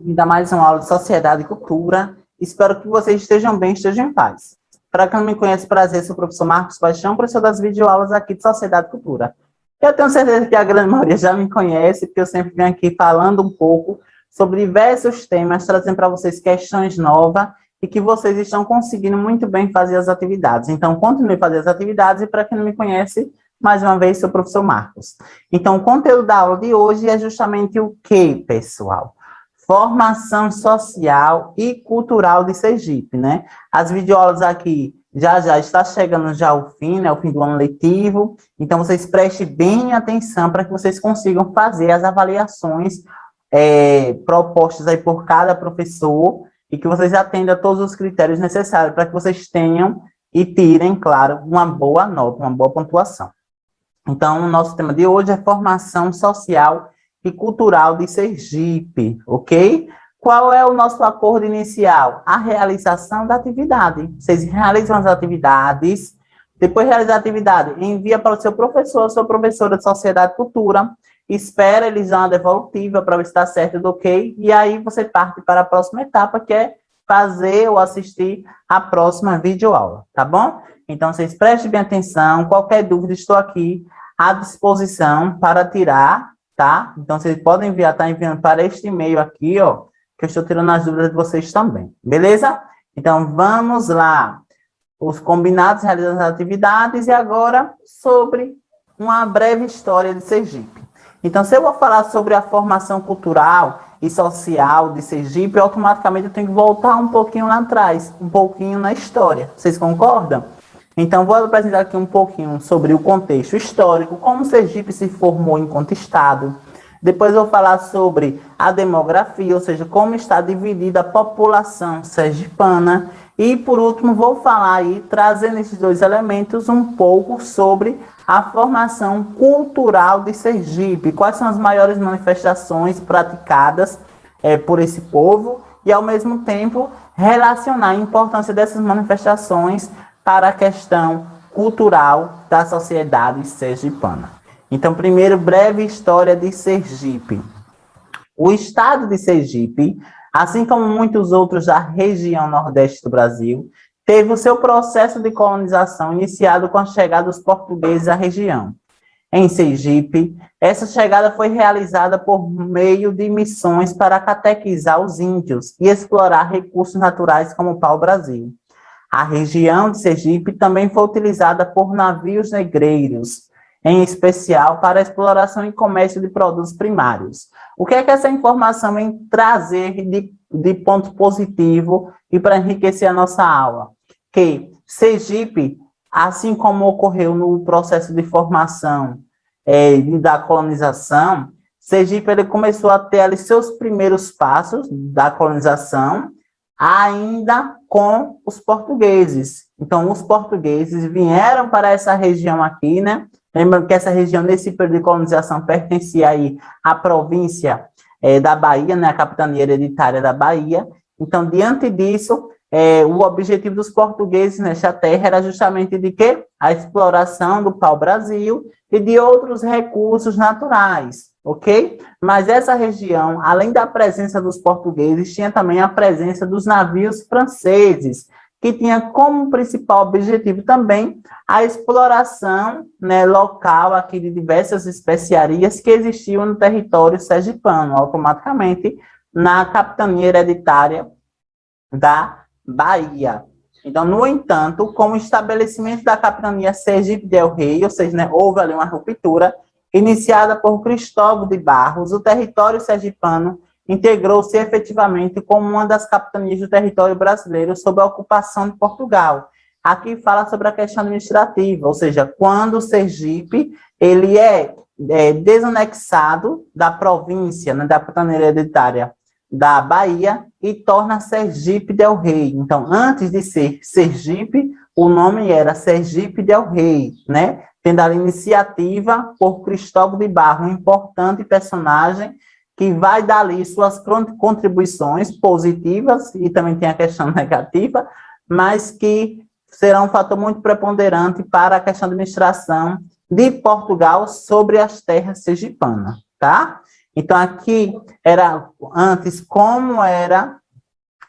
Ainda mais uma aula de Sociedade e Cultura. Espero que vocês estejam bem, estejam em paz. Para quem não me conhece, prazer, sou o professor Marcos Paixão, professor das videoaulas aqui de Sociedade e Cultura. Eu tenho certeza que a grande maioria já me conhece, porque eu sempre venho aqui falando um pouco sobre diversos temas, trazendo para vocês questões novas e que vocês estão conseguindo muito bem fazer as atividades. Então, continue a fazer as atividades e para quem não me conhece, mais uma vez, sou o professor Marcos. Então, o conteúdo da aula de hoje é justamente o que, pessoal? Formação social e cultural de Sergipe, né? As videoaulas aqui já está chegando já ao fim, né? O fim do ano letivo. Então, vocês prestem bem atenção para que vocês consigam fazer as avaliações propostas aí por cada professor e que vocês atendam a todos os critérios necessários para que vocês tenham e tirem, claro, uma boa nota, uma boa pontuação. Então, o nosso tema de hoje é formação social e cultural de Sergipe, ok? Qual é o nosso acordo inicial? A realização da atividade. Vocês realizam as atividades, depois de realizar a atividade, envia para o seu professor, sua professora de Sociedade e Cultura, espera eles dar uma devolutiva para ver se está certo do ok, e aí você parte para a próxima etapa, que é fazer ou assistir a próxima videoaula, tá bom? Então, vocês prestem bem atenção, qualquer dúvida, estou aqui à disposição para tirar, tá? Então, vocês podem enviar, tá enviando para este e-mail aqui, ó, que eu estou tirando as dúvidas de vocês também, beleza? Então, vamos lá. Os combinados realizando as atividades e agora sobre uma breve história de Sergipe. Então, se eu vou falar sobre a formação cultural e social de Sergipe, automaticamente eu tenho que voltar um pouquinho lá atrás, um pouquinho na história. Vocês concordam? Então, vou apresentar aqui um pouquinho sobre o contexto histórico, como Sergipe se formou enquanto estado. Depois eu vou falar sobre a demografia, ou seja, como está dividida a população sergipana. E, por último, vou falar aí, trazendo esses dois elementos, um pouco sobre a formação cultural de Sergipe. Quais são as maiores manifestações praticadas por esse povo e, ao mesmo tempo, relacionar a importância dessas manifestações para a questão cultural da sociedade sergipana. Então, primeiro, breve história de Sergipe. O estado de Sergipe, assim como muitos outros da região nordeste do Brasil, teve o seu processo de colonização iniciado com a chegada dos portugueses à região. Em Sergipe, essa chegada foi realizada por meio de missões para catequizar os índios e explorar recursos naturais como o pau-brasil. A região de Sergipe também foi utilizada por navios negreiros, em especial para a exploração e comércio de produtos primários. O que é que essa informação vem trazer de ponto positivo e para enriquecer a nossa aula? Que Sergipe, assim como ocorreu no processo de formação da colonização, Sergipe ele começou a ter ali seus primeiros passos da colonização, ainda com os portugueses. Então, os portugueses vieram para essa região aqui, né? Lembrando que essa região, nesse período de colonização, pertencia aí à província da Bahia, né? A capitania hereditária da Bahia. Então, diante disso, o objetivo dos portugueses nesta terra era justamente de quê? A exploração do pau-brasil e de outros recursos naturais, ok? Mas essa região, além da presença dos portugueses, tinha também a presença dos navios franceses, que tinha como principal objetivo também a exploração, né, local aqui de diversas especiarias que existiam no território sergipano, automaticamente na capitania hereditária da Bahia. Então, no entanto, com o estabelecimento da capitania Sergipe del Rei, ou seja, né, houve ali uma ruptura, iniciada por Cristóvão de Barros, o território sergipano integrou-se efetivamente como uma das capitanias do território brasileiro sob a ocupação de Portugal. Aqui fala sobre a questão administrativa, ou seja, quando o Sergipe ele é desanexado da província, né, da capitania hereditária da Bahia e torna Sergipe del Rei. Então, antes de ser Sergipe, o nome era Sergipe del Rei, né? Tendo a iniciativa por Cristóvão de Barros, um importante personagem que vai dar ali suas contribuições positivas, e também tem a questão negativa, mas que será um fator muito preponderante para a questão da administração de Portugal sobre as terras sergipanas, tá? Então, aqui era antes como era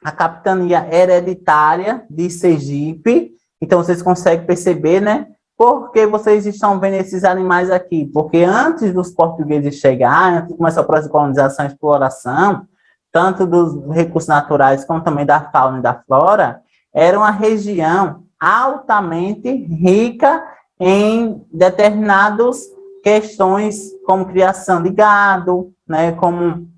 a capitania hereditária de Sergipe. Então, vocês conseguem perceber, né? Por que vocês estão vendo esses animais aqui? Porque antes dos portugueses chegarem, antes de começar o processo de colonização e exploração, tanto dos recursos naturais como também da fauna e da flora, era uma região altamente rica em determinadas questões como criação de gado, né, como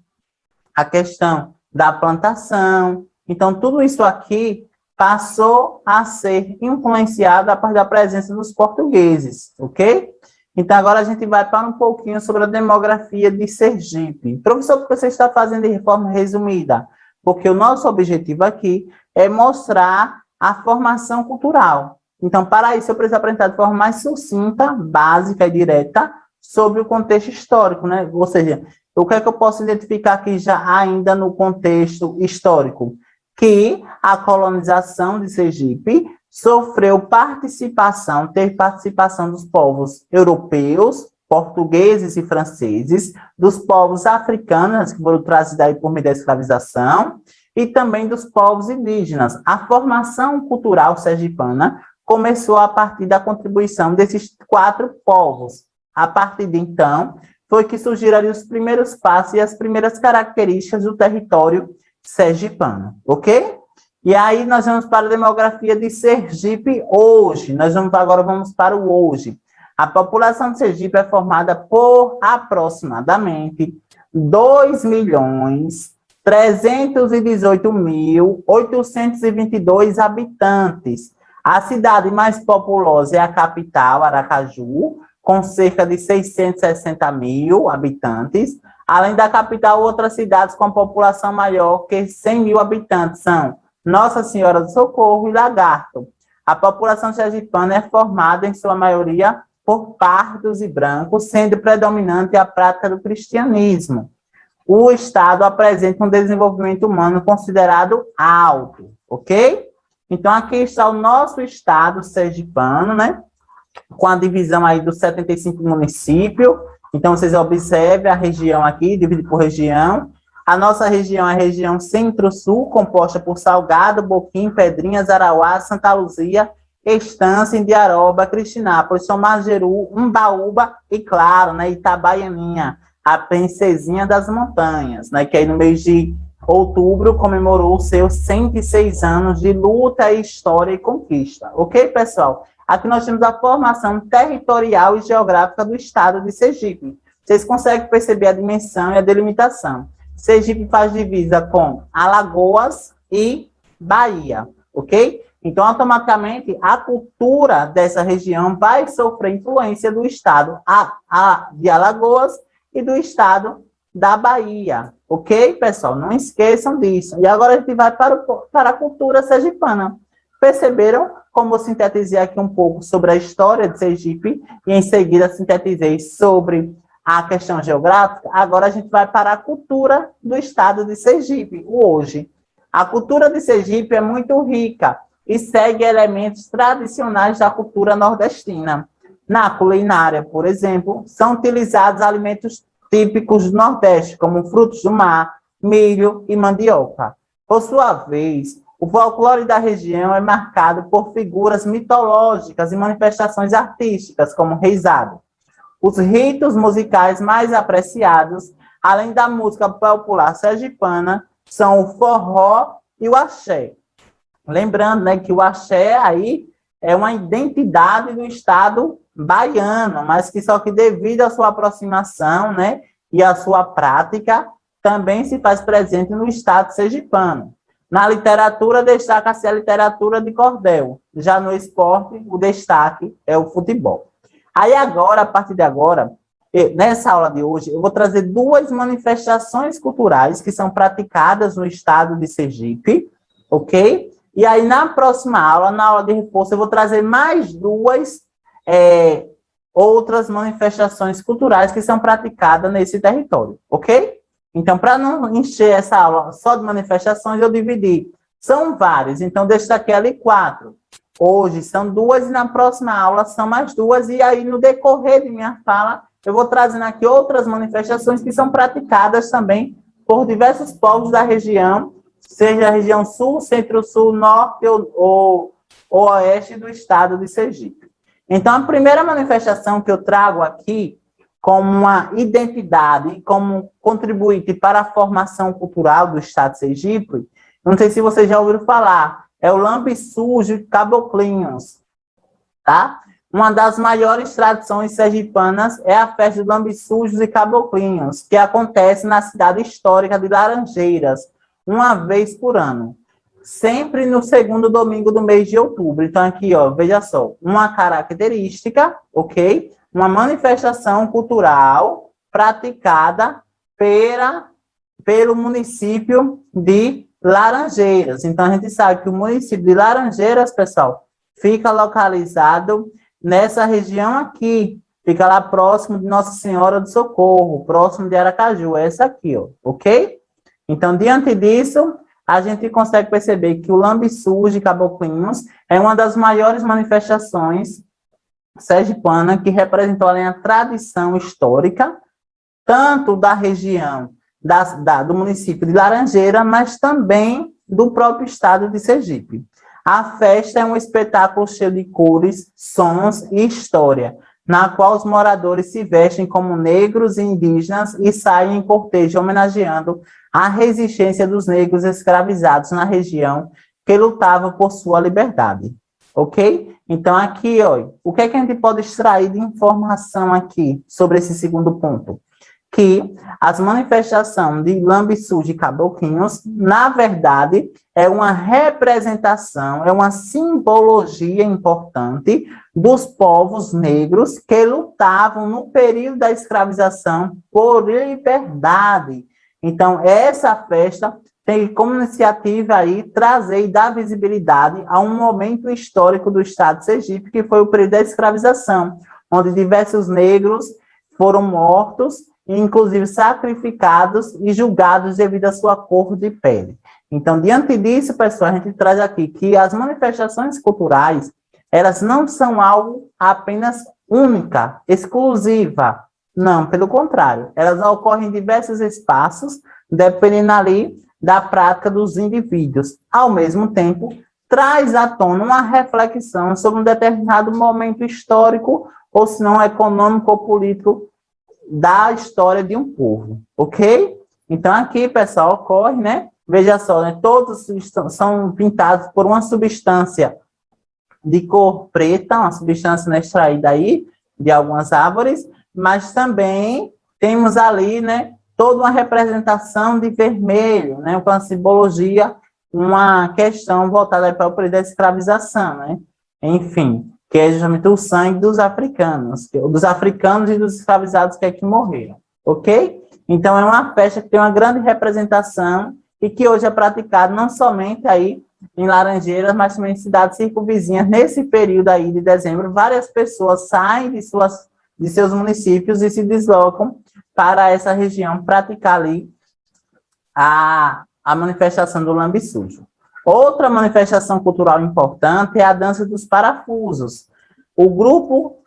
a questão da plantação. Então, tudo isso aqui passou a ser influenciado a partir da presença dos portugueses, ok? Então, agora a gente vai para um pouquinho sobre a demografia de Sergipe. Professor, por que você está fazendo de forma resumida? Porque o nosso objetivo aqui é mostrar a formação cultural. Então, para isso, eu preciso apresentar de forma mais sucinta, básica e direta sobre o contexto histórico, né? Ou seja, o que é que eu posso identificar aqui já ainda no contexto histórico? Que a colonização de Sergipe sofreu teve participação dos povos europeus, portugueses e franceses, dos povos africanos, que foram trazidos aí por meio da escravização, e também dos povos indígenas. A formação cultural sergipana começou a partir da contribuição desses 4 povos. A partir de então, foi que surgiram ali os primeiros passos e as primeiras características do território sergipano, ok? E aí nós vamos para a demografia de Sergipe hoje. Agora vamos para o hoje. A população de Sergipe é formada por aproximadamente 2.318.822 habitantes. A cidade mais populosa é a capital, Aracaju, com cerca de 660 mil habitantes. Além da capital, outras cidades com população maior que 100 mil habitantes são Nossa Senhora do Socorro e Lagarto. A população sergipana é formada, em sua maioria, por pardos e brancos, sendo predominante a prática do cristianismo. O Estado apresenta um desenvolvimento humano considerado alto, ok? Então, aqui está o nosso Estado sergipano, né? Com a divisão aí dos 75 municípios. Então, vocês observem a região aqui, dividida por região. A nossa região é a região Centro-Sul, composta por Salgado, Boquim, Pedrinhas, Arauá, Santa Luzia, Estância, Indiaroba, Cristinápolis, Somajeru, Umbaúba e, claro, né, Itabaianinha, a princesinha das montanhas, né, que aí no mês de outubro comemorou seus 106 anos de luta, história e conquista. Ok, pessoal? Aqui nós temos a formação territorial e geográfica do estado de Sergipe. Vocês conseguem perceber a dimensão e a delimitação. Sergipe faz divisa com Alagoas e Bahia, ok? Então, automaticamente, a cultura dessa região vai sofrer influência do estado de Alagoas e do estado da Bahia, ok, pessoal? Não esqueçam disso. E agora a gente vai para a cultura sergipana. Perceberam como eu sintetizei aqui um pouco sobre a história de Sergipe e em seguida sintetizei sobre a questão geográfica? Agora a gente vai para a cultura do estado de Sergipe, o hoje. A cultura de Sergipe é muito rica e segue elementos tradicionais da cultura nordestina. Na culinária, por exemplo, são utilizados alimentos típicos do Nordeste, como frutos do mar, milho e mandioca. Por sua vez, o folclore da região é marcado por figuras mitológicas e manifestações artísticas, como reizado. Os ritos musicais mais apreciados, além da música popular sergipana, são o forró e o axé. Lembrando, né, que o axé aí é uma identidade do estado baiano, mas que só que devido à sua aproximação, né, e à sua prática, também se faz presente no estado sergipano. Na literatura, destaca-se a literatura de cordel. Já no esporte, o destaque é o futebol. Aí agora, a partir de agora, nessa aula de hoje, eu vou trazer 2 manifestações culturais que são praticadas no estado de Sergipe, ok? E aí, na próxima aula, na aula de reforço, eu vou trazer mais 2 outras manifestações culturais que são praticadas nesse território, ok? Então, para não encher essa aula só de manifestações, eu dividi. São várias, então destaquei ali 4. Hoje são 2 e na próxima aula são mais 2, e aí no decorrer de minha fala, eu vou trazendo aqui outras manifestações que são praticadas também por diversos povos da região, seja a região sul, centro-sul, norte ou oeste do estado de Sergipe. Então, a primeira manifestação que eu trago aqui como uma identidade, como contribuinte para a formação cultural do estado de Sergipe, não sei se vocês já ouviram falar, é o Lambe Sujo de Caboclinhos, tá? Uma das maiores tradições sergipanas é a festa do Lambe Sujos e Caboclinhos, que acontece na cidade histórica de Laranjeiras, uma vez por ano, sempre no segundo domingo do mês de outubro. Então, aqui, ó, veja só, uma característica, ok? Uma manifestação cultural praticada pelo município de Laranjeiras. Então, a gente sabe que o município de Laranjeiras, pessoal, fica localizado nessa região aqui, fica lá próximo de Nossa Senhora do Socorro, próximo de Aracaju, essa aqui, ó, ok? Então, diante disso, a gente consegue perceber que o Lambe Sujo de Caboclinhos é uma das maiores manifestações sergipana que representou a tradição histórica, tanto da região do município de Laranjeira, mas também do próprio estado de Sergipe. A festa é um espetáculo cheio de cores, sons e história, na qual os moradores se vestem como negros e indígenas e saem em cortejo homenageando a resistência dos negros escravizados na região que lutavam por sua liberdade. Ok? Então, aqui, ó, o que é que a gente pode extrair de informação aqui sobre esse segundo ponto? Que as manifestações de Lambe Sujo e Caboclinhos, na verdade, é uma representação, é uma simbologia importante dos povos negros que lutavam no período da escravização por liberdade. Então, essa festa tem como iniciativa aí trazer e dar visibilidade a um momento histórico do estado de Sergipe, que foi o período da escravização, onde diversos negros foram mortos, inclusive sacrificados e julgados devido à sua cor de pele. Então, diante disso, pessoal, a gente traz aqui que as manifestações culturais, elas não são algo apenas única, exclusiva. Não, pelo contrário, elas ocorrem em diversos espaços, dependendo ali da prática dos indivíduos. Ao mesmo tempo, traz à tona uma reflexão sobre um determinado momento histórico, ou se não econômico ou político, da história de um povo, ok? Então, aqui, pessoal, ocorre, né? Veja só, né? Todos são pintados por uma substância de cor preta, uma substância, né, extraída aí de algumas árvores, mas também temos ali, né, toda uma representação de vermelho, né, com a simbologia, uma questão voltada para o período da escravização, né? Enfim, que é justamente o sangue dos africanos e dos escravizados que aqui morreram, ok? Então, é uma festa que tem uma grande representação e que hoje é praticada não somente aí em Laranjeiras, mas também em cidades circunvizinhas. Nesse período aí de dezembro, várias pessoas saem de seus municípios e se deslocam para essa região praticar ali a manifestação do Lambe Sujo. Outra manifestação cultural importante é a dança dos parafusos. O grupo,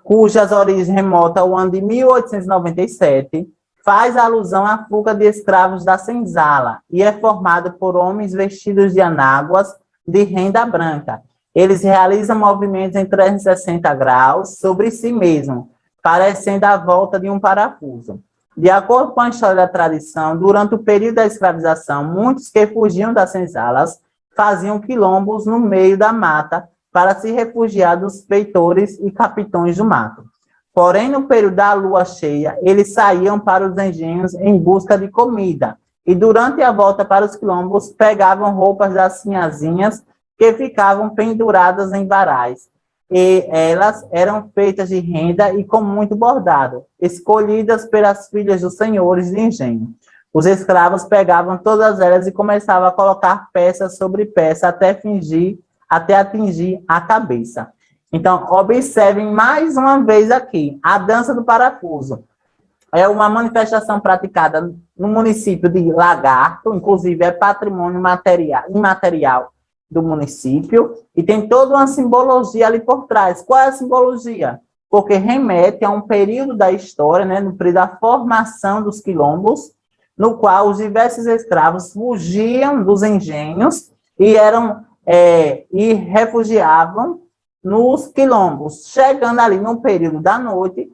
cujas origens remontam ao ano de 1897, faz alusão à fuga de escravos da senzala e é formado por homens vestidos de anáguas de renda branca. Eles realizam movimentos em 360 graus sobre si mesmos, parecendo a volta de um parafuso. De acordo com a história da tradição, durante o período da escravização, muitos que fugiam das senzalas faziam quilombos no meio da mata para se refugiar dos feitores e capitões do mato. Porém, no período da lua cheia, eles saíam para os engenhos em busca de comida e, durante a volta para os quilombos, pegavam roupas das sinhazinhas que ficavam penduradas em varais. E elas eram feitas de renda e com muito bordado, escolhidas pelas filhas dos senhores de engenho. Os escravos pegavam todas elas e começavam a colocar peça sobre peça até atingir a cabeça. Então, observem mais uma vez aqui, a dança do parafuso. É uma manifestação praticada no município de Lagarto, inclusive é patrimônio imaterial do município, e tem toda uma simbologia ali por trás. Qual é a simbologia? porque remete a um período da história, né, no período da formação dos quilombos, no qual os diversos escravos fugiam dos engenhos e e refugiavam nos quilombos. Chegando ali no período da noite,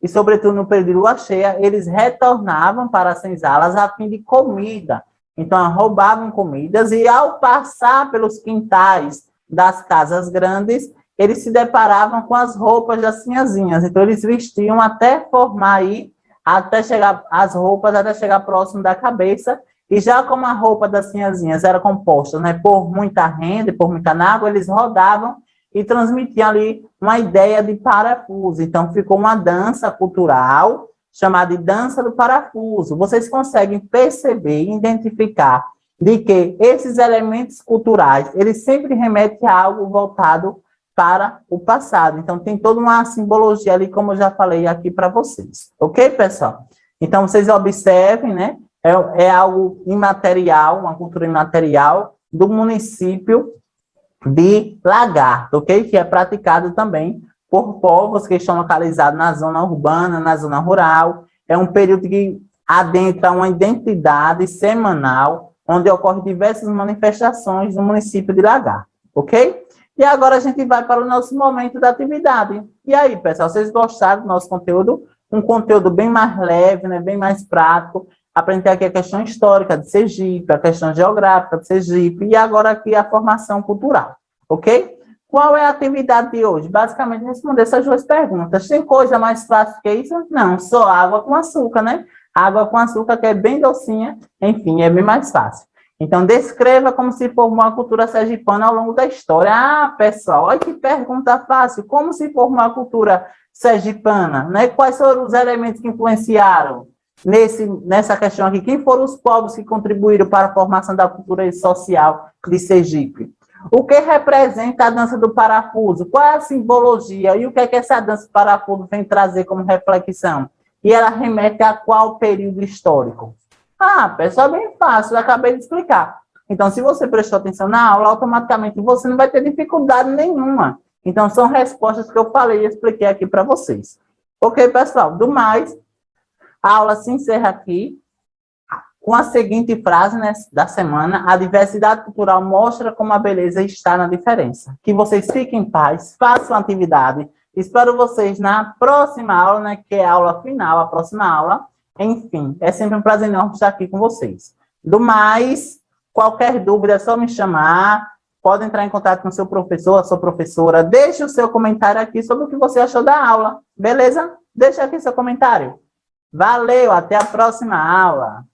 e sobretudo no período de lua cheia, eles retornavam para as senzalas a fim de comida. Então, roubavam comidas e, ao passar pelos quintais das casas grandes, eles se deparavam com as roupas das sinhazinhas. Então, eles vestiam até formar aí, até chegar as roupas, até chegar próximo da cabeça. E já como a roupa das sinhazinhas era composta, né, por muita renda e por muita água, eles rodavam e transmitiam ali uma ideia de parafuso. Então, ficou uma dança cultural chamada de dança do parafuso. Vocês conseguem perceber e identificar de que esses elementos culturais, eles sempre remetem a algo voltado para o passado. Então, tem toda uma simbologia ali, como eu já falei aqui para vocês. Ok, pessoal? Então, vocês observem, né? É algo imaterial, uma cultura imaterial do município de Lagarto, ok? Que é praticado também por povos que estão localizados na zona urbana, na zona rural. É um período que adentra uma identidade semanal, onde ocorrem diversas manifestações no município de Lagarto, ok? E agora a gente vai para o nosso momento da atividade. E aí, pessoal, vocês gostaram do nosso conteúdo? Um conteúdo bem mais leve, né? Bem mais prático. Aprender aqui a questão histórica de Sergipe, a questão geográfica de Sergipe e agora aqui a formação cultural, ok? Qual é a atividade de hoje? Basicamente, responder essas duas perguntas. Tem coisa mais fácil que isso? Não, só água com açúcar, né? Água com açúcar que é bem docinha, enfim, é bem mais fácil. Então, descreva como se formou a cultura sergipana ao longo da história. Ah, pessoal, olha que pergunta fácil. Como se formou a cultura sergipana? Né? Quais foram os elementos que influenciaram nessa questão aqui? Quem foram os povos que contribuíram para a formação da cultura social de Sergipe? O que representa a dança do parafuso? Qual é a simbologia? E o que é que essa dança do parafuso vem trazer como reflexão? E ela remete a qual período histórico? Ah, pessoal, bem fácil, eu acabei de explicar. Então, se você prestou atenção na aula, automaticamente você não vai ter dificuldade nenhuma. Então, são respostas que eu falei e expliquei aqui para vocês. Ok, pessoal? Do mais, a aula se encerra aqui com a seguinte frase, né, da semana: a diversidade cultural mostra como a beleza está na diferença. Que vocês fiquem em paz, façam atividade. Espero vocês na próxima aula, né, que é a aula final, a próxima aula. Enfim, é sempre um prazer enorme estar aqui com vocês. Do mais, qualquer dúvida é só me chamar. Pode entrar em contato com o seu professor, a sua professora. Deixe o seu comentário aqui sobre o que você achou da aula. Beleza? Deixa aqui seu comentário. Valeu, até a próxima aula.